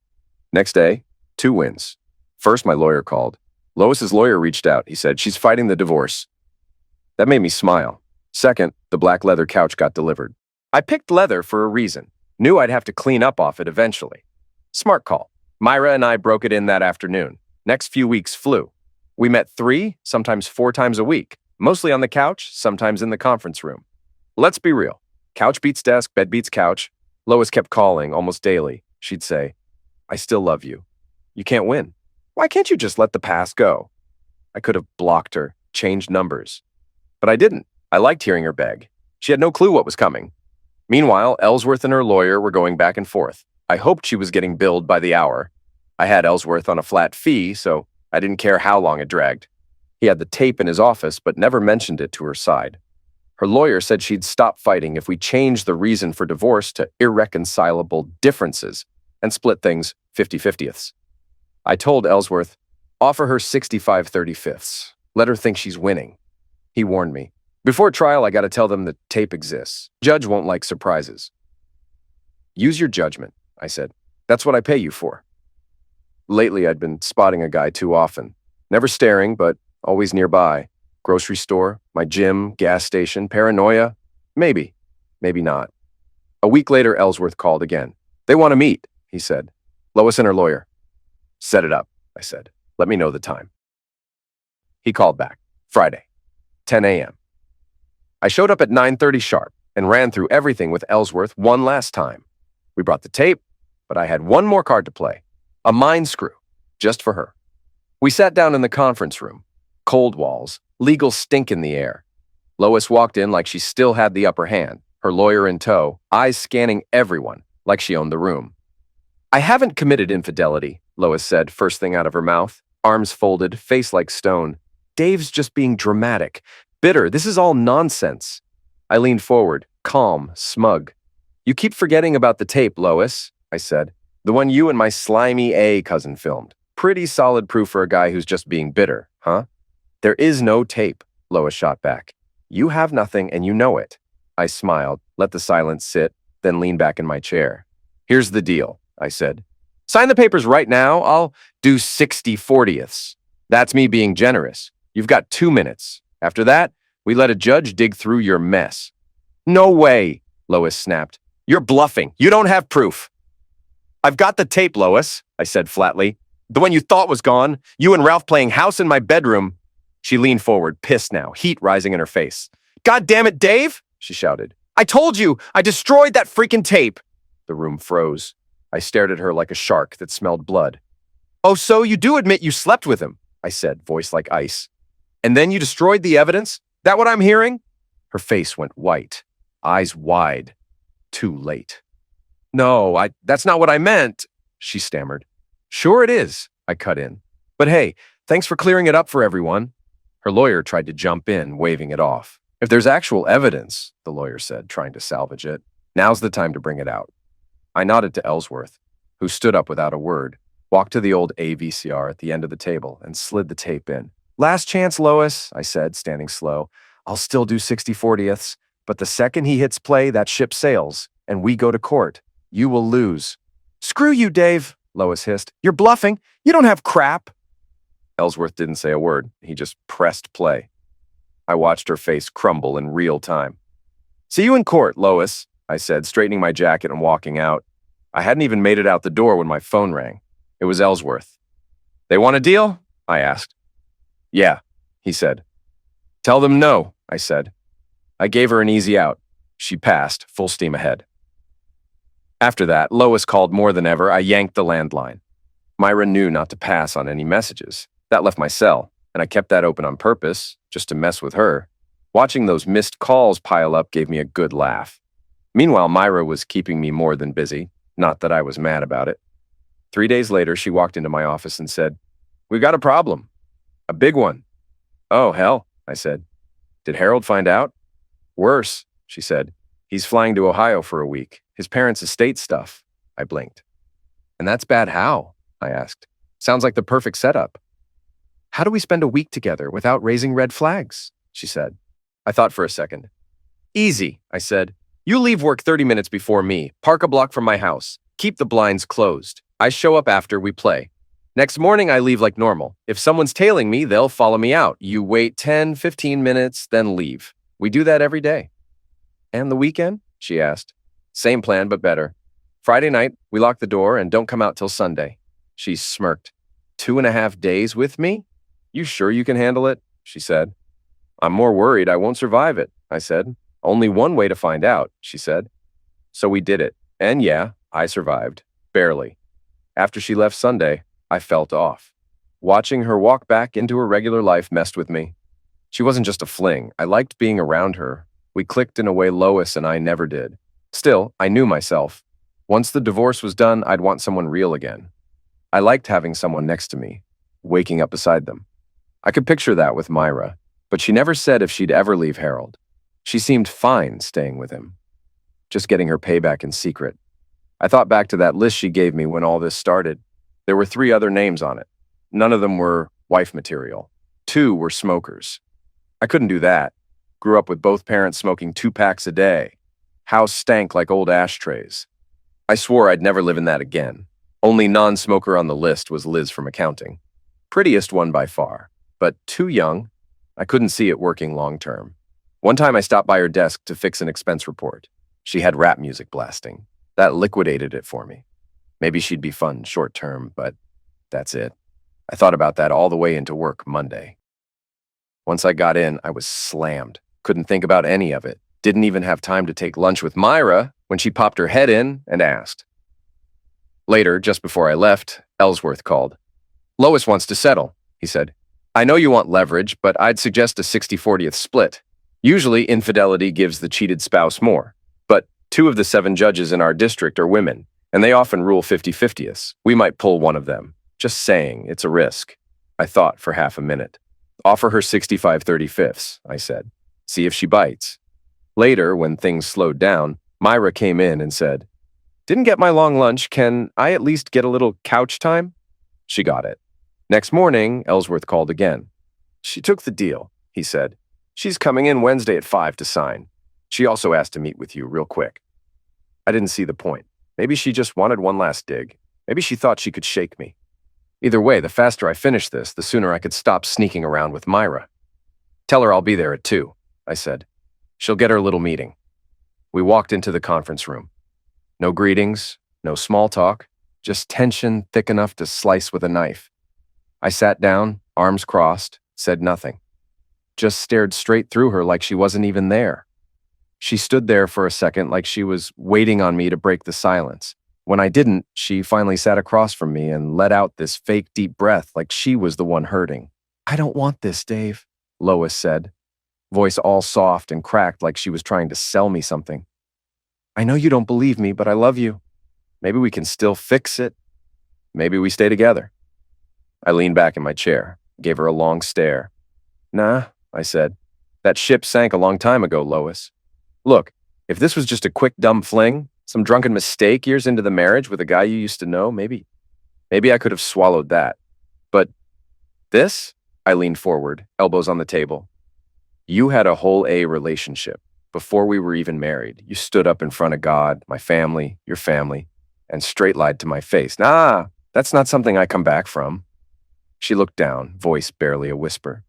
Next day, 2 wins. First, my lawyer called. Lois's lawyer reached out. He said, "She's fighting the divorce." That made me smile. Second, the black leather couch got delivered. I picked leather for a reason. Knew I'd have to clean up off it eventually. Smart call. Myra and I broke it in that afternoon. Next few weeks flew. We met 3, sometimes 4 times a week, mostly on the couch, sometimes in the conference room. Let's be real. Couch beats desk, bed beats couch. Lois kept calling almost daily. She'd say, "I still love you. You can't win. Why can't you just let the past go?" I could have blocked her, changed numbers. But I didn't. I liked hearing her beg. She had no clue what was coming. Meanwhile, Ellsworth and her lawyer were going back and forth. I hoped she was getting billed by the hour. I had Ellsworth on a flat fee, so I didn't care how long it dragged. He had the tape in his office, but never mentioned it to her side. Her lawyer said she'd stop fighting if we changed the reason for divorce to irreconcilable differences and split things 50-50ths. I told Ellsworth, offer her 65-35ths. Let her think she's winning. He warned me. Before trial, I gotta tell them the tape exists. Judge won't like surprises. Use your judgment, I said. That's what I pay you for. Lately, I'd been spotting a guy too often. Never staring, but always nearby. Grocery store, my gym, gas station, paranoia? Maybe, maybe not. A week later, Ellsworth called again. They want to meet, he said. Lois and her lawyer. Set it up, I said. Let me know the time. He called back. Friday, 10 a.m. I showed up at 9:30 sharp and ran through everything with Ellsworth one last time. We brought the tape, but I had one more card to play. A mind screw, just for her. We sat down in the conference room. Cold walls, legal stink in the air. Lois walked in like she still had the upper hand, her lawyer in tow, eyes scanning everyone like she owned the room. I haven't committed infidelity, Lois said, first thing out of her mouth, arms folded, face like stone. Dave's just being dramatic, bitter. This is all nonsense. I leaned forward, calm, smug. You keep forgetting about the tape, Lois, I said. The one you and my slimy A cousin filmed. Pretty solid proof for a guy who's just being bitter, huh? There is no tape, Lois shot back. You have nothing and you know it. I smiled, let the silence sit, then leaned back in my chair. Here's the deal, I said. Sign the papers right now. I'll do 60-40ths. That's me being generous. You've got 2 minutes. After that, we let a judge dig through your mess. No way, Lois snapped. You're bluffing. You don't have proof. I've got the tape, Lois, I said flatly. The one you thought was gone. You and Ralph playing house in my bedroom. She leaned forward, pissed now, heat rising in her face. God damn it, Dave, she shouted. I told you, I destroyed that freaking tape. The room froze. I stared at her like a shark that smelled blood. Oh, so you do admit you slept with him, I said, voice like ice. And then you destroyed the evidence? That what I'm hearing? Her face went white, eyes wide. Too late. No, that's not what I meant, she stammered. Sure it is, I cut in. But hey, thanks for clearing it up for everyone. Her lawyer tried to jump in, waving it off. If there's actual evidence, the lawyer said, trying to salvage it, now's the time to bring it out. I nodded to Ellsworth, who stood up without a word, walked to the old AVCR at the end of the table, and slid the tape in. Last chance, Lois, I said, standing slow. I'll still do 60-40ths, but the second he hits play, that ship sails, and we go to court. You will lose. Screw you, Dave, Lois hissed. You're bluffing. You don't have crap. Ellsworth didn't say a word. He just pressed play. I watched her face crumble in real time. See you in court, Lois, I said, straightening my jacket and walking out. I hadn't even made it out the door when my phone rang. It was Ellsworth. They want a deal? I asked. Yeah, he said. Tell them no, I said. I gave her an easy out. She passed, full steam ahead. After that, Lois called more than ever. I yanked the landline. Myra knew not to pass on any messages. That left my cell, and I kept that open on purpose, just to mess with her. Watching those missed calls pile up gave me a good laugh. Meanwhile, Myra was keeping me more than busy, not that I was mad about it. 3 days later, she walked into my office and said, "We've got a problem. A big one." "Oh, hell," I said. "Did Harold find out?" "Worse," she said. "He's flying to Ohio for a week. His parents' estate stuff." I blinked. "And that's bad how?" I asked. "Sounds like the perfect setup." "How do we spend a week together without raising red flags?" she said. I thought for a second. "Easy," I said. "You leave work 30 minutes before me, park a block from my house, keep the blinds closed. I show up after we play. Next morning, I leave like normal. If someone's tailing me, they'll follow me out. You wait 10, 15 minutes, then leave. We do that every day." "And the weekend?" she asked. "Same plan, but better. Friday night, we lock the door and don't come out till Sunday." She smirked. 2.5 days with me? You sure you can handle it?" she said. "I'm more worried I won't survive it," I said. "Only one way to find out," she said. So we did it. And yeah, I survived. Barely. After she left Sunday, I felt off. Watching her walk back into her regular life messed with me. She wasn't just a fling. I liked being around her. We clicked in a way Lois and I never did. Still, I knew myself. Once the divorce was done, I'd want someone real again. I liked having someone next to me, waking up beside them. I could picture that with Myra, but she never said if she'd ever leave Harold. She seemed fine staying with him, just getting her payback in secret. I thought back to that list she gave me when all this started. There were 3 other names on it. None of them were wife material. 2 were smokers. I couldn't do that. Grew up with both parents smoking 2 packs a day. House stank like old ashtrays. I swore I'd never live in that again. Only non-smoker on the list was Liz from accounting. Prettiest one by far, but too young. I couldn't see it working long term. One time I stopped by her desk to fix an expense report. She had rap music blasting. That liquidated it for me. Maybe she'd be fun short term, but that's it. I thought about that all the way into work Monday. Once I got in, I was slammed. Couldn't think about any of it. Didn't even have time to take lunch with Myra when she popped her head in and asked. Later, just before I left, Ellsworth called. "Lois wants to settle," he said. "I know you want leverage, but I'd suggest a 60-40th split. Usually, infidelity gives the cheated spouse more. But 2 of the 7 judges in our district are women, and they often rule 50-50ths. We might pull one of them. Just saying, it's a risk." I thought for half a minute. "Offer her 65-35ths, I said. "See if she bites." Later, when things slowed down, Myra came in and said, "Didn't get my long lunch. Can I at least get a little couch time?" She got it. Next morning, Ellsworth called again. "She took the deal," he said. "She's coming in Wednesday at 5 to sign. She also asked to meet with you real quick." I didn't see the point. Maybe she just wanted one last dig. Maybe she thought she could shake me. Either way, the faster I finished this, the sooner I could stop sneaking around with Myra. "Tell her I'll be there at 2, I said. "She'll get her little meeting." We walked into the conference room. No greetings, no small talk, just tension thick enough to slice with a knife. I sat down, arms crossed, said nothing. Just stared straight through her like she wasn't even there. She stood there for a second like she was waiting on me to break the silence. When I didn't, she finally sat across from me and let out this fake deep breath like she was the one hurting. "I don't want this, Dave," Lois said, voice all soft and cracked like she was trying to sell me something. "I know you don't believe me, but I love you. Maybe we can still fix it. Maybe we stay together." I leaned back in my chair, gave her a long stare. "Nah," I said. "That ship sank a long time ago, Lois. Look, if this was just a quick dumb fling, some drunken mistake years into the marriage with a guy you used to know, maybe I could have swallowed that. But this?" I leaned forward, elbows on the table. "You had a whole A relationship. Before we were even married, you stood up in front of God, my family, your family, and straight lied to my face. Nah, that's not something I come back from." She looked down, voice barely a whisper.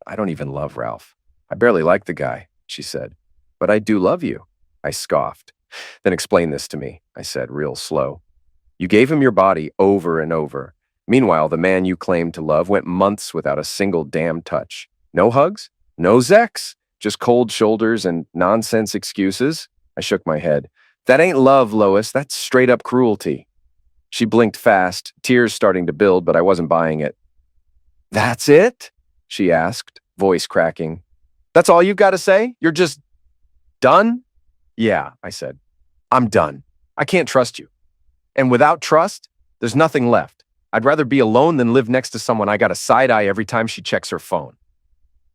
"I don't even love Ralph. I barely like the guy," she said. "But I do love you," I scoffed. "Then explain this to me," I said, real slow. "You gave him your body over and over. Meanwhile, the man you claimed to love went months without a single damn touch. No hugs? No sex? Just cold shoulders and nonsense excuses?" I shook my head. "That ain't love, Lois. That's straight up cruelty." She blinked fast, tears starting to build, but I wasn't buying it. "That's it?" she asked, voice cracking. "That's all you've got to say? You're just done?" "Yeah," I said. "I'm done. I can't trust you. And without trust, there's nothing left. I'd rather be alone than live next to someone I got a side eye every time she checks her phone."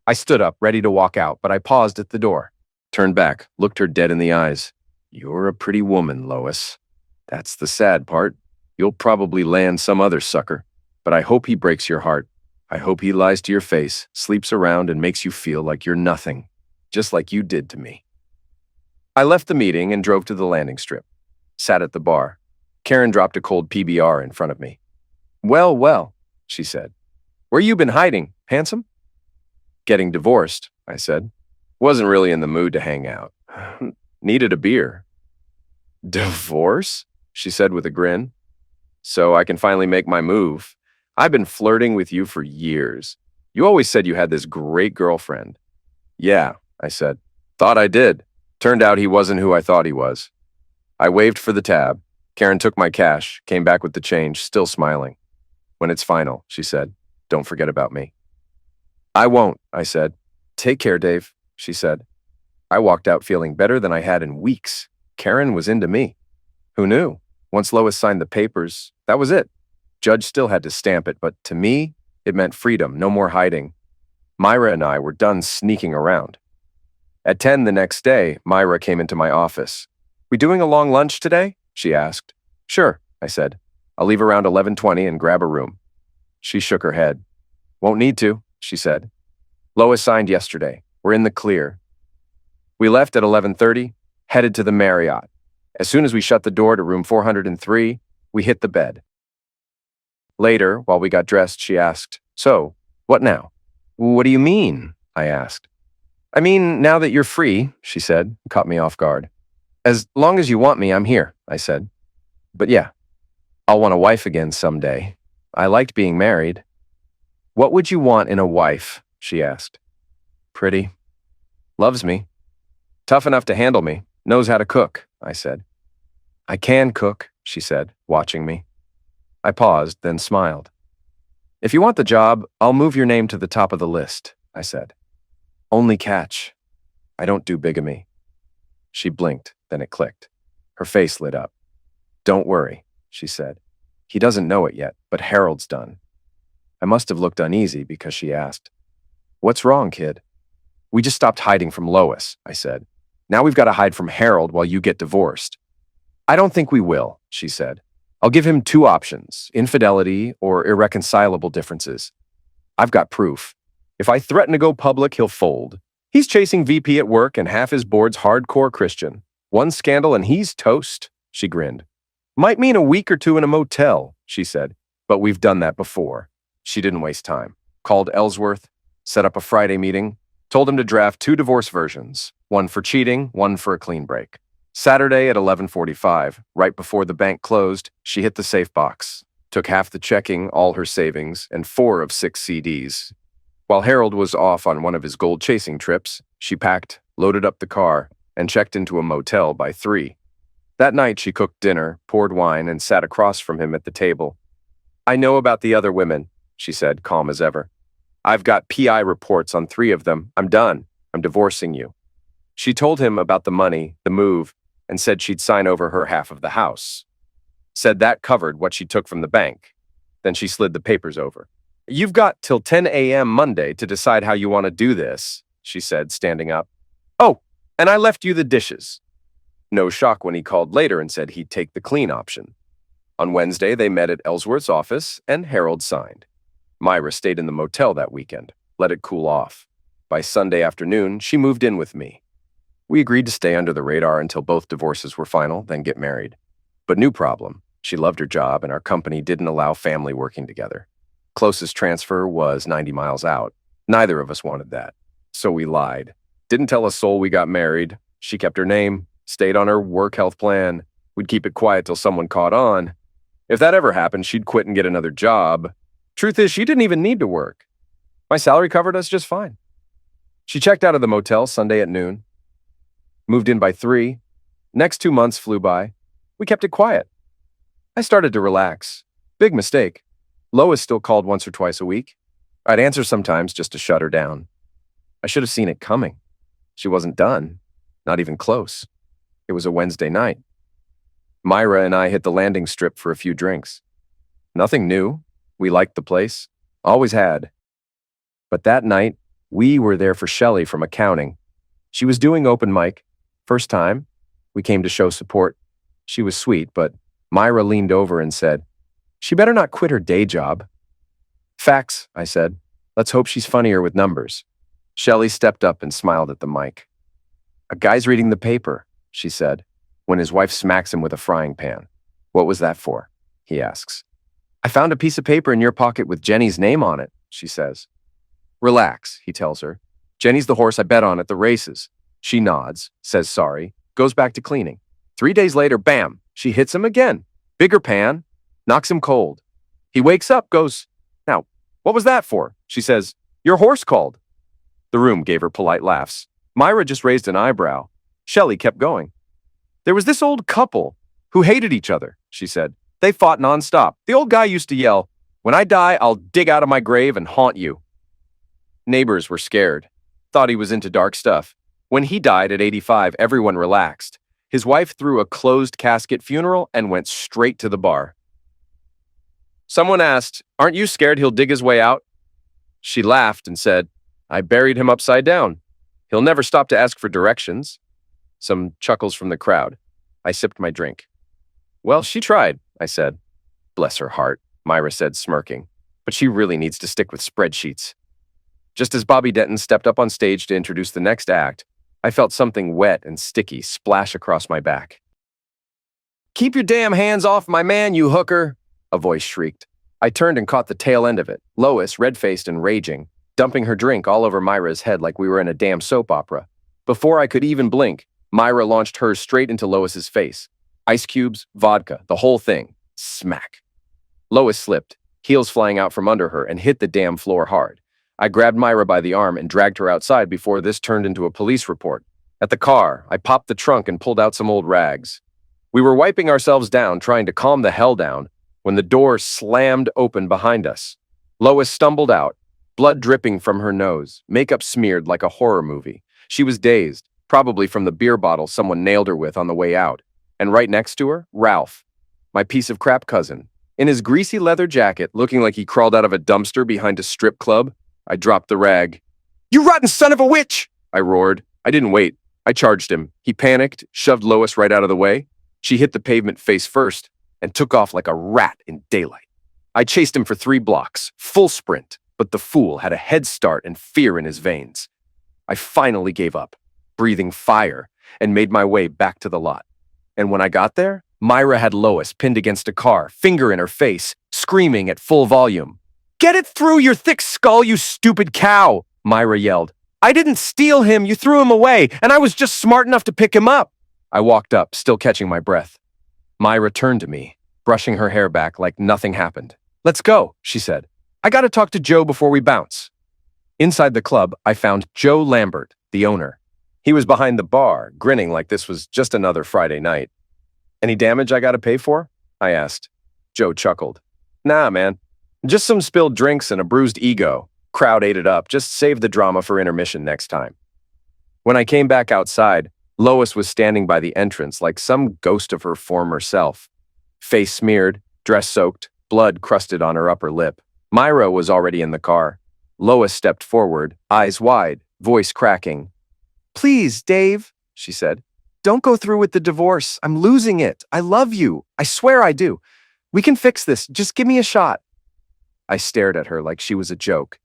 I stood up, ready to walk out, but I paused at the door, turned back, looked her dead in the eyes. "You're a pretty woman, Lois. That's the sad part. You'll probably land some other sucker, but I hope he breaks your heart. I hope he lies to your face, sleeps around, and makes you feel like you're nothing, just like you did to me." I left the meeting and drove to the landing strip. Sat at the bar. Karen dropped a cold PBR in front of me. "Well, well," she said. "Where you been hiding, handsome?" "Getting divorced," I said. "Wasn't really in the mood to hang out. Needed a beer." "Divorce?" she said with a grin. "So I can finally make my move. I've been flirting with you for years. You always said you had this great girlfriend." "Yeah," I said. "Thought I did. Turned out he wasn't who I thought he was." I waved for the tab. Karen took my cash, came back with the change, still smiling. "When it's final," she said, "don't forget about me." "I won't," I said. "Take care, Dave," she said. I walked out feeling better than I had in weeks. Karen was into me. Who knew? Once Lois signed the papers, that was it. Judge still had to stamp it, but to me, It meant freedom, no more hiding. Myra and I were done sneaking around. At 10 the next day, Myra came into my office. "We doing a long lunch today?" she asked. "Sure," I said. "I'll leave around 11:20 and grab a room." She shook her head. "Won't need to," she said. "Lois signed yesterday. We're in the clear." We left at 11:30, headed to the Marriott. As soon as we shut the door to room 403, we hit the bed. Later, while we got dressed, she asked, "So, what now?" "What do you mean?" I asked. "I mean, now that you're free," she said, caught me off guard. "As long as you want me, I'm here," I said. "But yeah, I'll want a wife again someday. I liked being married." "What would you want in a wife?" she asked. "Pretty. Loves me. Tough enough to handle me. Knows how to cook," I said. "I can cook," she said, watching me. I paused, then smiled. "If you want the job, I'll move your name to the top of the list," I said. "Only catch, I don't do bigamy." She blinked, then it clicked. Her face lit up. "Don't worry," she said. "He doesn't know it yet, but Harold's done." I must have looked uneasy because she asked, "What's wrong, kid?" "We just stopped hiding from Lois," I said. "Now we've got to hide from Harold while you get divorced." "I don't think we will," she said. "I'll give him two options, infidelity or irreconcilable differences. I've got proof. If I threaten to go public, he'll fold. He's chasing VP at work and half his board's hardcore Christian. One scandal and he's toast," she grinned. "Might mean a week or two in a motel," she said, "but we've done that before." She didn't waste time. Called Ellsworth, set up a Friday meeting, told him to draft 2 divorce versions, one for cheating, one for a clean break. Saturday at 11:45, right before the bank closed, she hit the safe box, took half the checking, all her savings, and 4 of 6 CDs. While Harold was off on one of his gold-chasing trips, she packed, loaded up the car, and checked into a motel by 3. That night, she cooked dinner, poured wine, and sat across from him at the table. "I know about the other women," she said, calm as ever. "I've got PI reports on 3 of them. I'm done. I'm divorcing you." She told him about the money, the move, and said she'd sign over her half of the house. Said that covered what she took from the bank. Then she slid the papers over. "You've got till 10 a.m. Monday to decide how you want to do this," she said, standing up. "Oh, and I left you the dishes." No shock when he called later and said he'd take the clean option. On Wednesday, they met at Ellsworth's office, and Harold signed. Myra stayed in the motel that weekend, let it cool off. By Sunday afternoon, she moved in with me. We agreed to stay under the radar until both divorces were final, then get married. But new problem. She loved her job, and our company didn't allow family working together. Closest transfer was 90 miles out. Neither of us wanted that. So we lied. Didn't tell a soul we got married. She kept her name, stayed on her work health plan. We'd keep it quiet till someone caught on. If that ever happened, she'd quit and get another job. Truth is, she didn't even need to work. My salary covered us just fine. She checked out of the motel Sunday at noon. Moved in by 3. Next 2 months flew by. We kept it quiet. I started to relax. Big mistake. Lois still called once or twice a week. I'd answer sometimes just to shut her down. I should have seen it coming. She wasn't done. Not even close. It was a Wednesday night. Myra and I hit the landing strip for a few drinks. Nothing new. We liked the place. Always had. But that night, we were there for Shelley from accounting. She was doing open mic. First time. We came to show support. She was sweet, but Myra leaned over and said, "She better not quit her day job." "Facts," I said. "Let's hope she's funnier with numbers." Shelley stepped up and smiled at the mic. "A guy's reading the paper," she said, when his wife smacks him with a frying pan. "What was that for?" he asks. "I found a piece of paper in your pocket with Jenny's name on it," she says. "Relax," he tells her. "Jenny's the horse I bet on at the races." She nods, says sorry, goes back to cleaning. 3 days later, bam, she hits him again. Bigger pan, knocks him cold. He wakes up, goes, "Now, what was that for?" She says, "Your horse called." The room gave her polite laughs. Myra just raised an eyebrow. Shelley kept going. "There was this old couple who hated each other," she said. "They fought nonstop. The old guy used to yell, 'When I die, I'll dig out of my grave and haunt you.' Neighbors were scared. Thought he was into dark stuff. When he died at 85, everyone relaxed. His wife threw a closed casket funeral and went straight to the bar. Someone asked, 'Aren't you scared he'll dig his way out?' She laughed and said, I buried him upside down. He'll never stop to ask for directions. Some chuckles from the crowd. I sipped my drink. Well, she tried, I said. Bless her heart, Myra said, smirking. But she really needs to stick with spreadsheets. Just as Bobby Denton stepped up on stage to introduce the next act, I felt something wet and sticky splash across my back. Keep your damn hands off my man, you hooker, a voice shrieked. I turned and caught the tail end of it, Lois, red-faced and raging, dumping her drink all over Myra's head like we were in a damn soap opera. Before I could even blink, Myra launched hers straight into Lois's face. Ice cubes, vodka, the whole thing. Smack. Lois slipped, heels flying out from under her, and hit the damn floor hard. I grabbed Myra by the arm and dragged her outside before this turned into a police report. At the car, I popped the trunk and pulled out some old rags. We were wiping ourselves down, trying to calm the hell down, when the door slammed open behind us. Lois stumbled out, blood dripping from her nose, makeup smeared like a horror movie. She was dazed, probably from the beer bottle someone nailed her with on the way out. And right next to her, Ralph, my piece of crap cousin. In his greasy leather jacket, looking like he crawled out of a dumpster behind a strip club, I dropped the rag. You rotten son of a witch! I roared. I didn't wait. I charged him. He panicked, shoved Lois right out of the way. She hit the pavement face first and took off like a rat in daylight. I chased him for 3 blocks, full sprint, but the fool had a head start and fear in his veins. I finally gave up, breathing fire, and made my way back to the lot. And when I got there, Myra had Lois pinned against a car, finger in her face, screaming at full volume. Get it through your thick skull, you stupid cow, Myra yelled. I didn't steal him, you threw him away, and I was just smart enough to pick him up. I walked up, still catching my breath. Myra turned to me, brushing her hair back like nothing happened. Let's go, she said. I gotta talk to Joe before we bounce. Inside the club, I found Joe Lambert, the owner. He was behind the bar, grinning like this was just another Friday night. Any damage I gotta pay for? I asked. Joe chuckled. Nah, man. Just some spilled drinks and a bruised ego. Crowd ate it up. Just save the drama for intermission next time. When I came back outside, Lois was standing by the entrance like some ghost of her former self. Face smeared, dress soaked, blood crusted on her upper lip. Myra was already in the car. Lois stepped forward, eyes wide, voice cracking. Please, Dave, she said. Don't go through with the divorce. I'm losing it. I love you. I swear I do. We can fix this. Just give me a shot. I stared at her like she was a joke.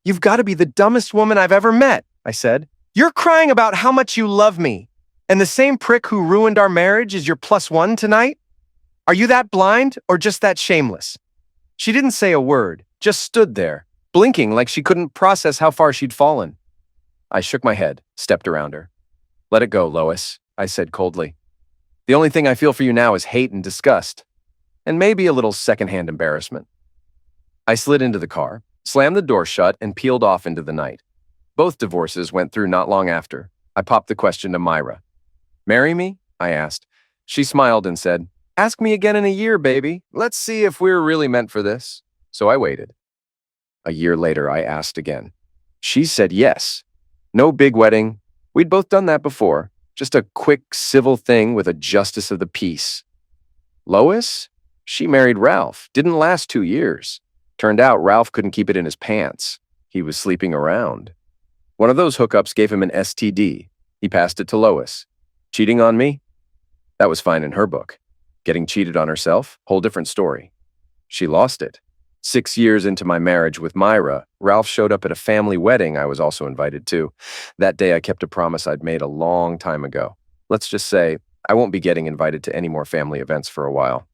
You've got to be the dumbest woman I've ever met, I said. You're crying about how much you love me. And the same prick who ruined our marriage is your +1 tonight? Are you that blind or just that shameless? She didn't say a word, just stood there, blinking like she couldn't process how far she'd fallen. I shook my head, stepped around her. Let it go, Lois, I said coldly. The only thing I feel for you now is hate and disgust, and maybe a little secondhand embarrassment. I slid into the car, slammed the door shut, and peeled off into the night. Both divorces went through not long after. I popped the question to Myra. Marry me? I asked. She smiled and said, Ask me again in a year, baby. Let's see if we're really meant for this. So I waited. A year later, I asked again. She said yes. No big wedding. We'd both done that before. Just a quick civil thing with a justice of the peace. Lois? She married Ralph. Didn't last 2 years. Turned out Ralph couldn't keep it in his pants. He was sleeping around. One of those hookups gave him an STD. He passed it to Lois. Cheating on me? That was fine in her book. Getting cheated on herself? Whole different story. She lost it. 6 years into my marriage with Myra, Ralph showed up at a family wedding I was also invited to. That day I kept a promise I'd made a long time ago. Let's just say I won't be getting invited to any more family events for a while.